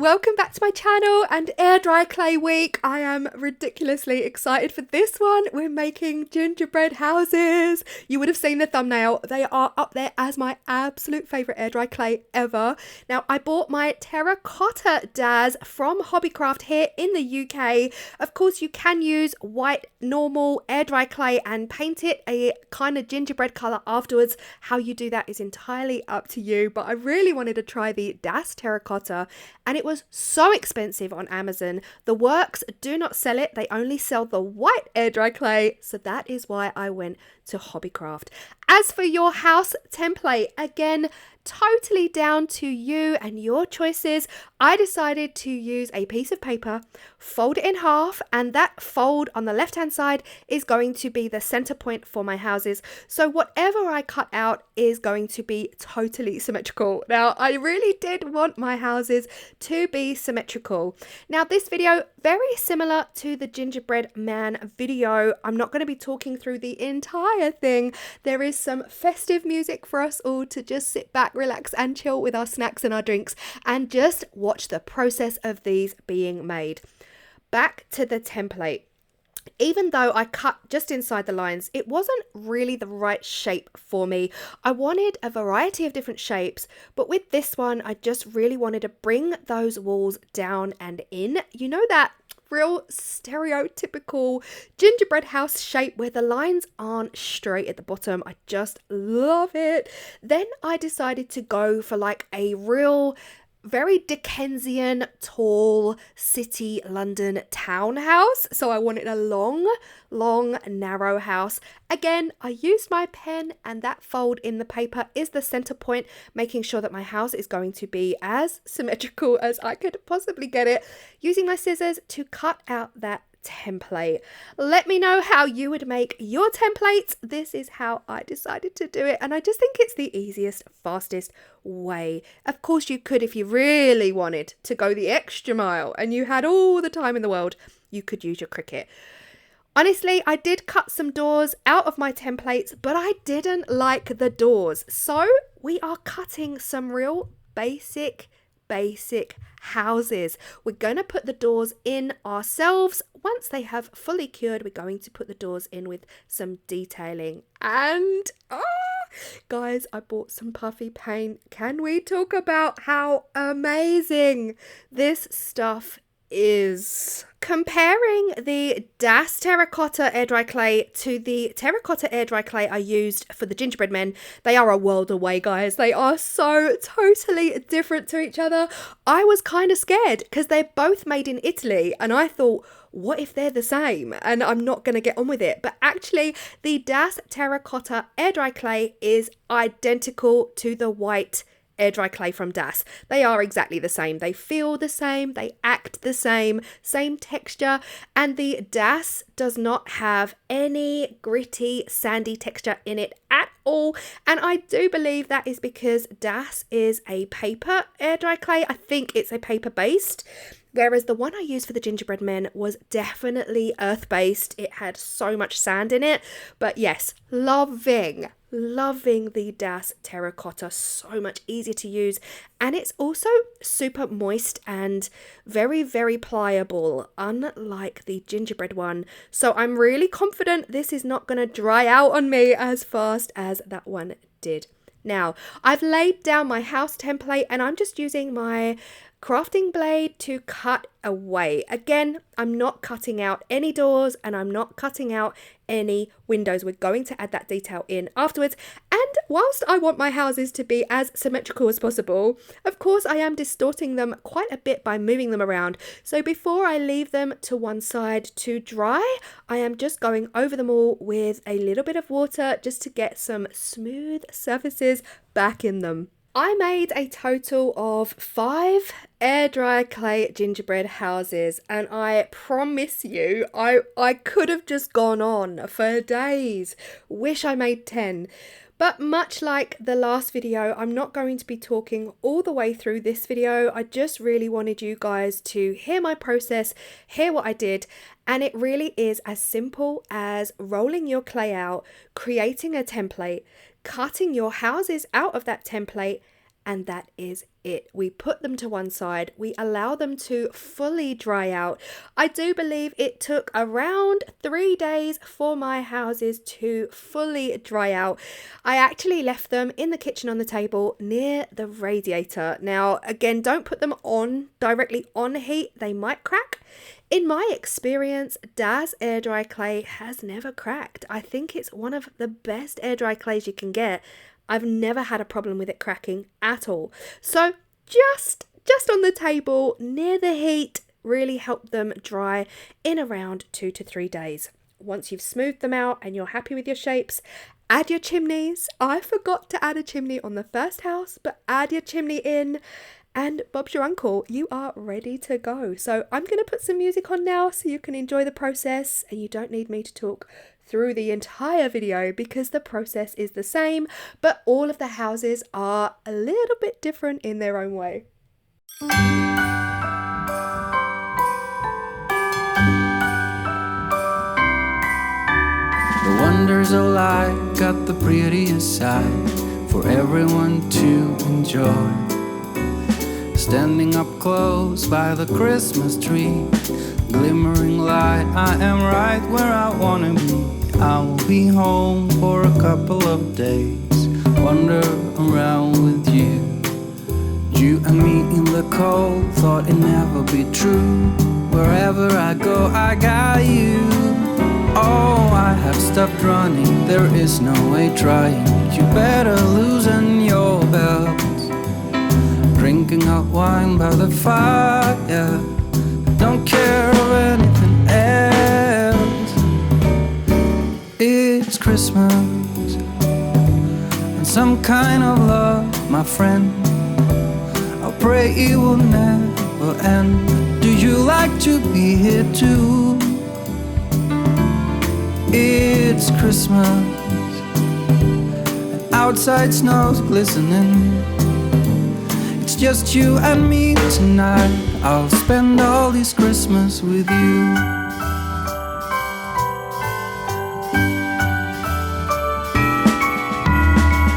welcome back to my channel and air dry clay week. I am ridiculously excited for this one. We're making gingerbread houses. You would have seen the thumbnail. They are up there as my absolute favourite air dry clay ever. Now, I bought my Terracotta Daz from Hobbycraft here in the UK. Of course, you can use white normal air dry clay and paint it a kind of gingerbread colour afterwards. How you do that is entirely up to you, but I really wanted to try the Daz Terracotta, and it was so expensive on Amazon. The works do not sell it, they only sell the white air dry clay, so that is why I went to Hobbycraft. As for your house template, again, totally down to you and your choices. I decided to use a piece of paper, fold it in half, and that fold on the left hand side is going to be the center point for my houses. So whatever I cut out is going to be totally symmetrical. Now, I really did want my houses to be symmetrical. Now, this video, very similar to the gingerbread man video. I'm not going to be talking through the entire thing. There is some festive music for us all to just sit back, relax and chill with our snacks and our drinks and just watch the process of these being made. Back to the template. Even though I cut just inside the lines, it wasn't really the right shape for me. I wanted a variety of different shapes, but with this one, I just really wanted to bring those walls down and in. You know that real stereotypical gingerbread house shape where the lines aren't straight at the bottom. I just love it. Then I decided to go for like a real very Dickensian, tall city London townhouse. So I wanted a long, narrow house. Again, I used my pen and that fold in the paper is the center point, making sure that my house is going to be as symmetrical as I could possibly get it, using my scissors to cut out that template. Let me know how you would make your templates. This is how I decided to do it, and I just think it's the easiest, fastest way. Of course, you could, if you really wanted to go the extra mile and you had all the time in the world, you could use your Cricut. Honestly, I did cut some doors out of my templates, but I didn't like the doors, so we are cutting some real basic houses. We're going to put the doors in ourselves. Once they have fully cured, we're going to put the doors in with some detailing. And guys, I bought some puffy paint. Can we talk about how amazing this stuff is? Comparing the Das Terracotta air dry clay to the terracotta air dry clay I used for the gingerbread men, they are a world away, guys. They are so totally different to each other. I was kind of scared because they're both made in Italy, and I thought, what if they're the same and I'm not going to get on with it? But actually, the Das Terracotta air dry clay is identical to the white air dry clay from Das. They are exactly the same. They feel the same, they act the same texture, and the Das does not have any gritty, sandy texture in it at all. And I do believe that is because Das is a paper air dry clay. I think it's a paper based. Whereas the one I used for the gingerbread men was definitely earth-based. It had so much sand in it. But yes, loving the Das Terracotta. So much easier to use. And it's also super moist and very pliable, unlike the gingerbread one. So I'm really confident this is not going to dry out on me as fast as that one did. Now, I've laid down my house template and I'm just using my crafting blade to cut away. Again, I'm not cutting out any doors and I'm not cutting out any windows. We're going to add that detail in afterwards. And whilst I want my houses to be as symmetrical as possible, of course I am distorting them quite a bit by moving them around. So before I leave them to one side to dry, I am just going over them all with a little bit of water just to get some smooth surfaces back in them. I made a total of 5 air dry clay gingerbread houses, and I promise you, I could have just gone on for days. Wish I made 10. But much like the last video, I'm not going to be talking all the way through this video. I just really wanted you guys to hear my process, hear what I did, and it really is as simple as rolling your clay out, creating a template, cutting your houses out of that template, and that is it. We put them to one side, we allow them to fully dry out. I do believe it took around 3 days for my houses to fully dry out. I actually left them in the kitchen on the table near the radiator. Now again, don't put them on directly on heat, they might crack. In my experience, Daz air dry clay has never cracked. I think it's one of the best air dry clays you can get. I've never had a problem with it cracking at all. So just on the table near the heat really helped them dry in around 2 to 3 days. Once you've smoothed them out and you're happy with your shapes, add your chimneys. I forgot to add a chimney on the first house, but add your chimney in and Bob's your uncle, you are ready to go. So I'm going to put some music on now so you can enjoy the process, and you don't need me to talk through the entire video because the process is the same, but all of the houses are a little bit different in their own way. The wonders of life got the prettiest side for everyone to enjoy. Standing up close by the Christmas tree, glimmering light, I am right where I wanna be. I will be home for a couple of days, wander around with you. You and me in the cold, thought it'd never be true. Wherever I go, I got you. Oh, I have stopped running, there is no way trying. You better loosen your belt. Drinking hot wine by the fire, don't care of anything else. It's Christmas and some kind of love, my friend. I'll pray it will never end. Do you like to be here too? It's Christmas and outside snow's glistening. It's just you and me tonight. I'll spend all this Christmas with you.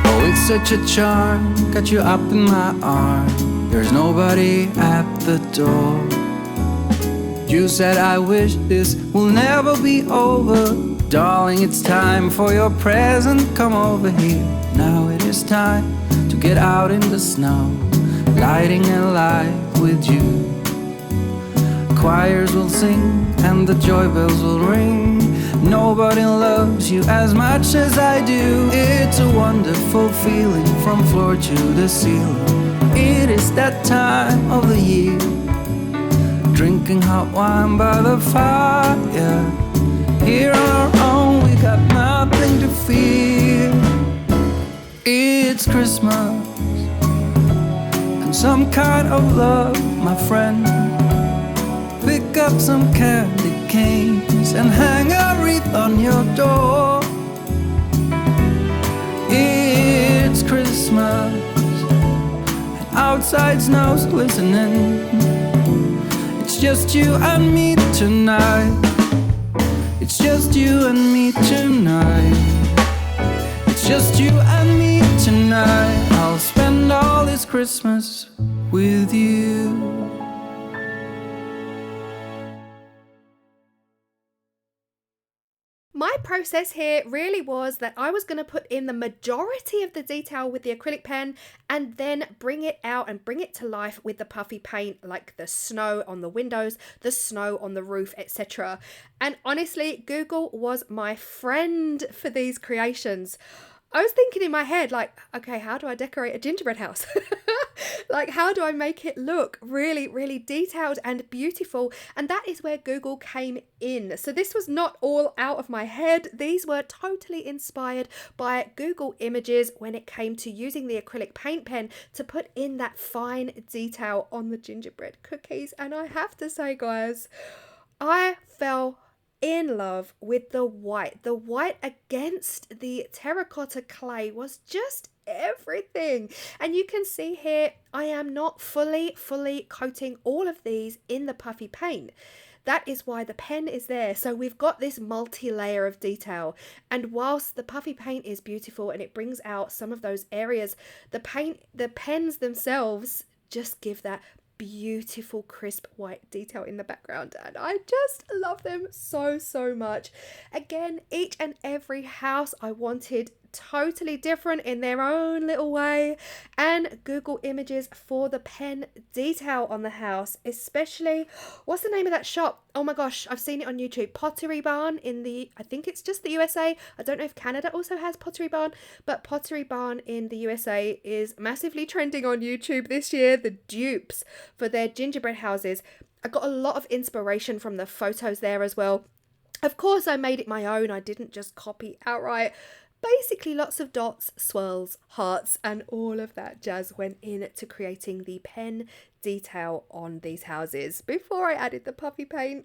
Oh, it's such a charm, got you up in my arm. There's nobody at the door. You said I wish this will never be over. Darling, it's time for your present, come over here. Now it is time to get out in the snow, lighting a light with you. Choirs will sing and the joy bells will ring. Nobody loves you as much as I do. It's a wonderful feeling from floor to the ceiling. It is that time of the year, drinking hot wine by the fire. Here on our own, we got nothing to fear. It's Christmas and some kind of love, my friend. Pick up some candy canes and hang a wreath on your door. It's Christmas and outside snow's glistening. It's just you and me tonight. It's just you and me tonight. It's just you and me tonight. I'll spend all this Christmas with you. My process here really was that I was going to put in the majority of the detail with the acrylic pen and then bring it out and bring it to life with the puffy paint, like the snow on the windows, the snow on the roof, etc. And honestly, Google was my friend for these creations. I was thinking in my head, like, okay, how do I decorate a gingerbread house? Like, how do I make it look really, really detailed and beautiful? And that is where Google came in. So this was not all out of my head. These were totally inspired by Google Images when it came to using the acrylic paint pen to put in that fine detail on the gingerbread cookies. And I have to say, guys, I fell in love with the white. The white against the terracotta clay was just everything. And you can see here, I am not fully coating all of these in the puffy paint. That is why the pen is there. So we've got this multi-layer of detail, and whilst the puffy paint is beautiful and it brings out some of those areas, the pens themselves just give that beautiful crisp white detail in the background, and I just love them so much. Again, each and every house I wanted totally different in their own little way, and Google Images for the pen detail on the house, especially, what's the name of that shop? Oh my gosh, I've seen it on YouTube. Pottery Barn in the, I think it's just the USA. I don't know if Canada also has Pottery Barn, but Pottery Barn in the USA is massively trending on YouTube this year. The dupes for their gingerbread houses. I got a lot of inspiration from the photos there as well. Of course, I made it my own. I didn't just copy outright. Basically, lots of dots, swirls, hearts, and all of that jazz went into creating the pen detail on these houses before I added the puffy paint.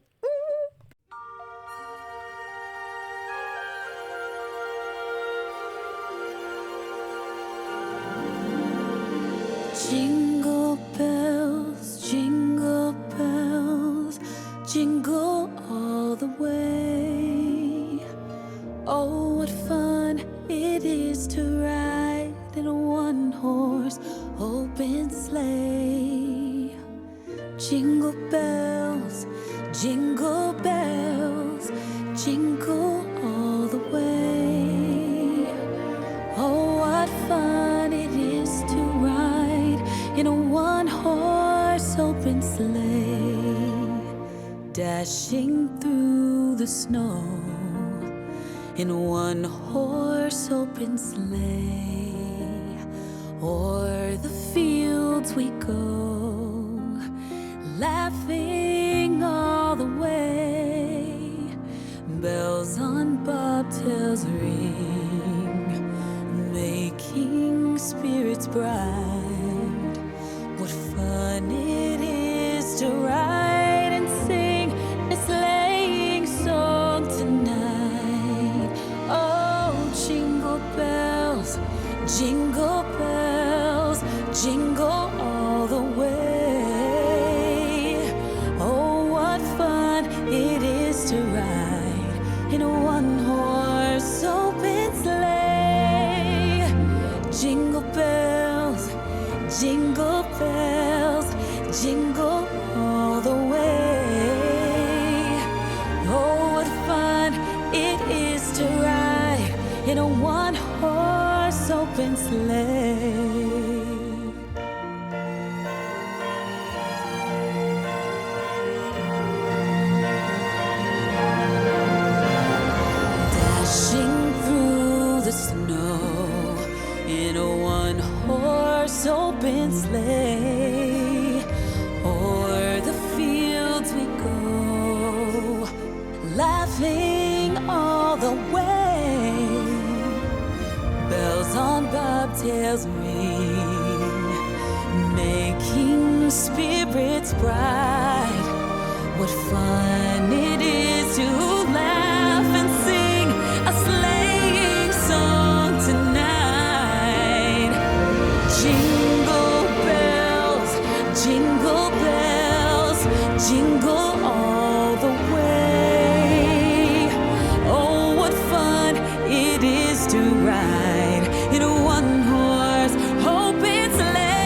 Jingle bells, jingle bells, jingle all the way. Oh, what fun it is to ride in a one-horse open sleigh. Jingle bells, jingle bells, jingle all the way. Oh, what fun it is to ride in a one-horse open sleigh, dashing through the snow in a one-horse open sleigh. O'er the fields we go, laughing all the way. Bells on bobtails ring, making spirits bright. What fun it is to ride and sing a sleighing song tonight. Oh, jingle bells, jingle bells, jingle all the way. Oh, what fun it is to ride in a one-horse open sleigh. Jingle bells, jingle bells, jingle all the way. Oh, what fun it is to ride in a one-horse open sleigh. Dashing through the snow in a one-horse open sleigh. O'er the fields we go, laughing all the way. Bells on bobtails ring, making spirits bright. What fun it is to laugh and sing a sleighing song tonight. Jingle bells, jingle bells, jingle all the way. Oh, what fun it is to ride in a one-horse open sleigh.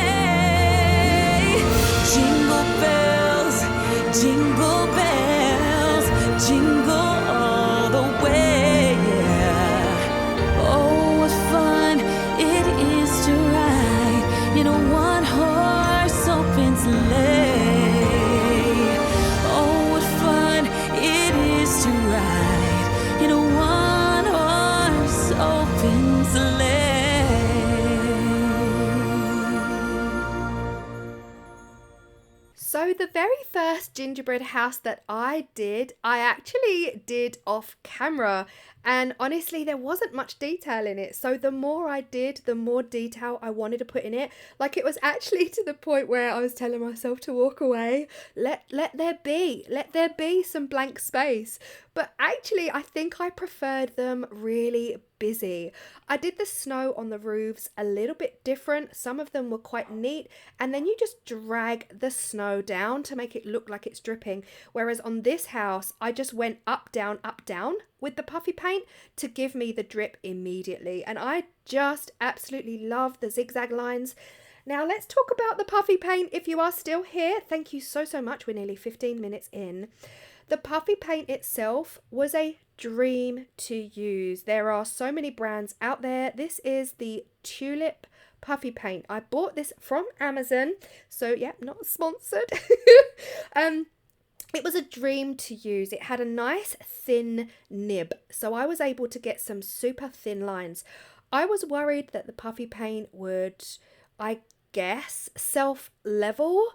Jingle bells, jingle bells, jingle all the way. Oh, what fun it is to ride in a one-horse open sleigh. Oh, what fun it is to ride in a one-horse open sleigh. So the very first gingerbread house that I actually did off camera, And honestly, there wasn't much detail in it. So the more I did, the more detail I wanted to put in it. Like, it was actually to the point where I was telling myself to walk away. Let there be some blank space. But actually, I think I preferred them really busy. I did the snow on the roofs a little bit different. Some of them were quite neat, and then you just drag the snow down to make it look like it's dripping. Whereas on this house, I just went up, down with the puffy paint to give me the drip immediately. And I just absolutely love the zigzag lines. Now let's talk about the puffy paint. If you are still here, thank you so much. We're nearly 15 minutes in. The puffy paint itself was a dream to use. There are so many brands out there. This is the Tulip puffy paint. I bought this from Amazon, so yeah, not sponsored. It was a dream to use. It had a nice thin nib, so I was able to get some super thin lines. I was worried that the puffy paint would, I guess, self-level,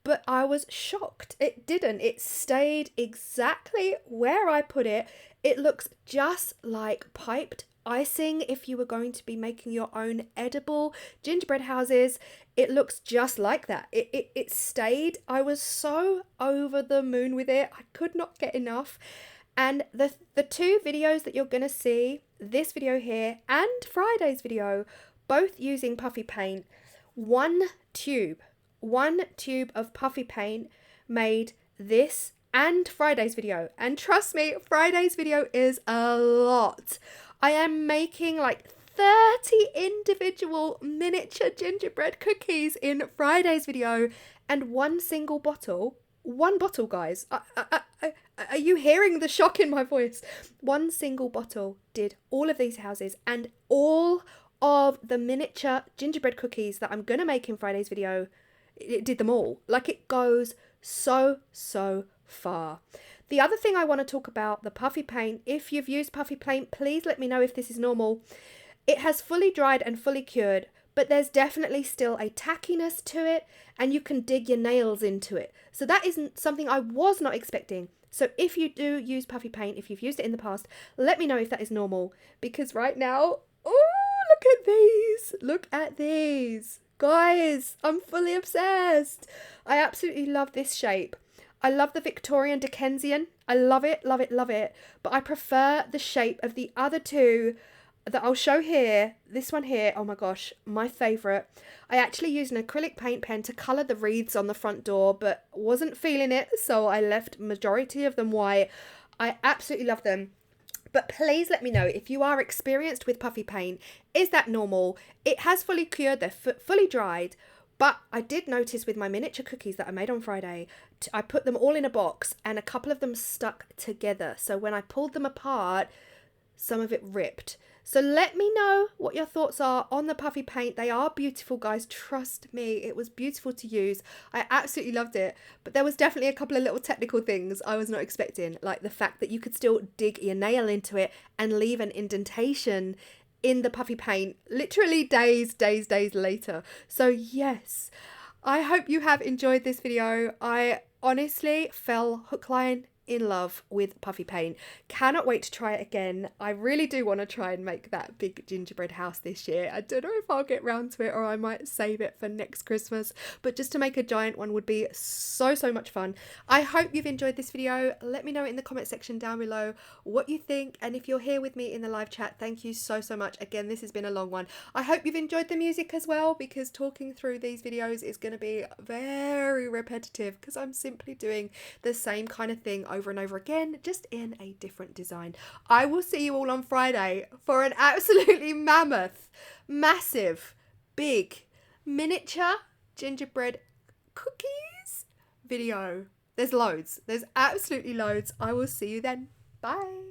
but I was shocked. It didn't. It stayed exactly where I put it. It looks just like piped icing if you were going to be making your own edible gingerbread houses. It looks just like that. It stayed. I was so over the moon with it. I could not get enough. And the two videos that you're going to see, this video here and Friday's video, both using puffy paint, one tube of puffy paint made this and Friday's video. And trust me, Friday's video is a lot. I am making like 30 individual miniature gingerbread cookies in Friday's video, and one bottle, guys. Are you hearing the shock in my voice? One single bottle did all of these houses, and all of the miniature gingerbread cookies that I'm going to make in Friday's video, it did them all. Like, it goes so far. The other thing I want to talk about, the puffy paint. If you've used puffy paint, please let me know if this is normal. It has fully dried and fully cured, but there's definitely still a tackiness to it, and you can dig your nails into it. So that isn't something I was not expecting. So if you do use puffy paint, if you've used it in the past, let me know if that is normal. Because right now, oh, look at these. Look at these. Guys, I'm fully obsessed. I absolutely love this shape. I love the Victorian Dickensian. I love it. But I prefer the shape of the other two that I'll show here. This one here, oh my gosh, my favourite. I actually used an acrylic paint pen to colour the wreaths on the front door, but wasn't feeling it, so I left majority of them white. I absolutely love them. But please let me know if you are experienced with puffy paint. Is that normal? It has fully cured, they're fully dried. But I did notice with my miniature cookies that I made on Friday, I put them all in a box and a couple of them stuck together. So when I pulled them apart, some of it ripped. So let me know what your thoughts are on the puffy paint. They are beautiful, guys. Trust me, it was beautiful to use. I absolutely loved it. But there was definitely a couple of little technical things I was not expecting, like the fact that you could still dig your nail into it and leave an indentation in the puffy paint literally days later. So yes, I hope you have enjoyed this video. I honestly fell hook, line, in love with puffy paint. Cannot wait to try it again. I really do want to try and make that big gingerbread house this year. I don't know if I'll get round to it, or I might save it for next Christmas, but just to make a giant one would be so much fun. I hope you've enjoyed this video. Let me know in the comment section down below what you think, and if you're here with me in the live chat, thank you so much. Again, this has been a long one. I hope you've enjoyed the music as well, because talking through these videos is going to be very repetitive, because I'm simply doing the same kind of thing over and over again, just in a different design. I will see you all on Friday for an absolutely mammoth, massive, big, miniature gingerbread cookies video. There's loads. There's absolutely loads. I will see you then. Bye.